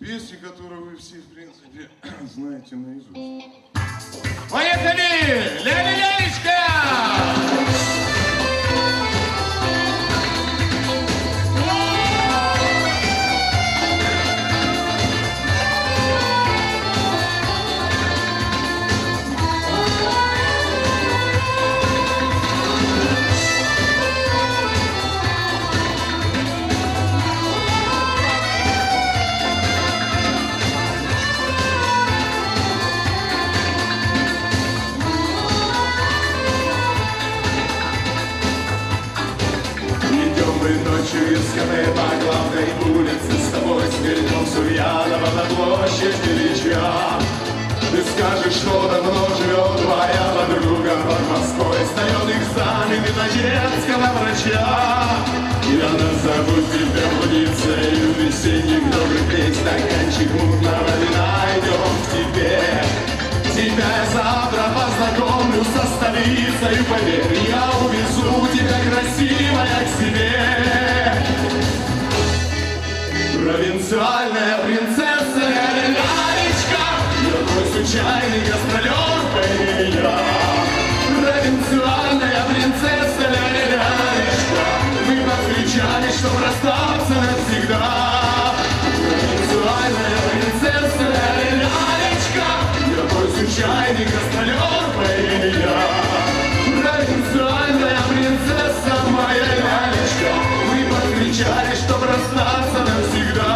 Песни, которые вы все, в принципе, знаете наизусть. Поехали! Ляля-лялечка! Ночью из Кафе по главной улице с тобой свернем Сурьянова на площадь Ильича. Ты скажешь, что давно живет твоя подруга под Москвой, сдает экзамены на детского врача. И она зовут тебя блудницей в весенних добрых дней. Стаканчик мутного вина, идем к тебе. Тебя я завтра познакомлю со столицей, поверь, я увезу тебя красивая к себе. Провинциальная принцесса Ляля-лялечка, я твой случайный гастролер, поверь, я. Провинциальная принцесса Ляля-лялечка, мы повстречались, чтоб расстаться навсегда. Провинциальная принцесса Ляля-лялечка, я твой случайный гастролер, поверь, я. Провинциальная принцесса моя лялечка, мы повстречались, чтоб расстаться навсегда.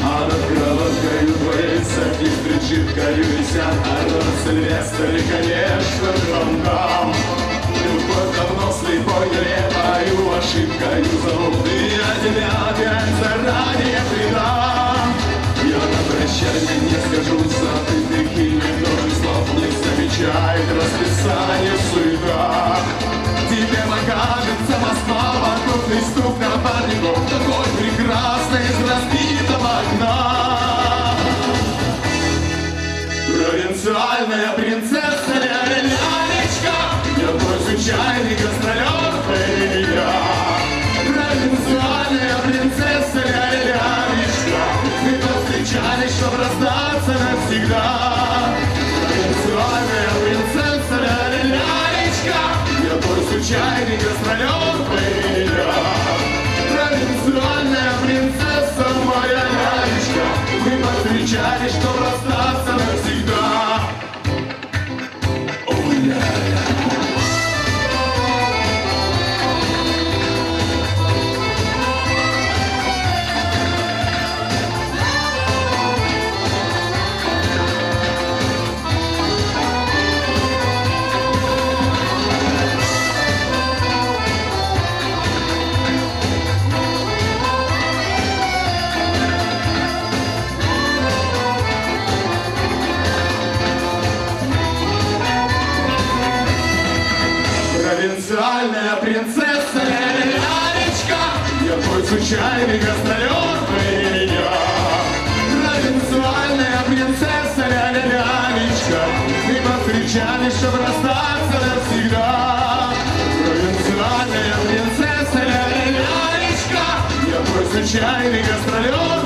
А над кроваткою твоей софистры жидкою висят Арнольд, Сильвестр и, конечно, Тром-Там. Любовь давно слепой, нелепою ошибкою зовут, и я тебя опять заранее предам. Я на прощание не скажу забытых имен, но и слов не замечает расписание суета. Тебе покажется Москва, вокруг стук напарников, такой прекрасный из разбитого окна. Провинциальная принцесса Ляля-лялечка, я твой случайный гастролер, поверь, я. Провинциальная принцесса Ляля-лялечка, мы повстречались, чтоб расстаться навсегда. Провинциальная принцесса Ляля-лялечка, я твой случайный гастролер, поверь, я. Провинциальная принцесса моя лялечка, мы повстречались, чтоб расстаться навсегда. О-ля-ля. Провинциальная принцесса Ляля-лялечка, я твой случайный гастролер, поверь, я. Провинциальная принцесса Ляля-лялечка, мы повстречались, чтоб расстаться навсегда. Провинциальная принцесса Ляля-лялечка, я твой случайный гастролер,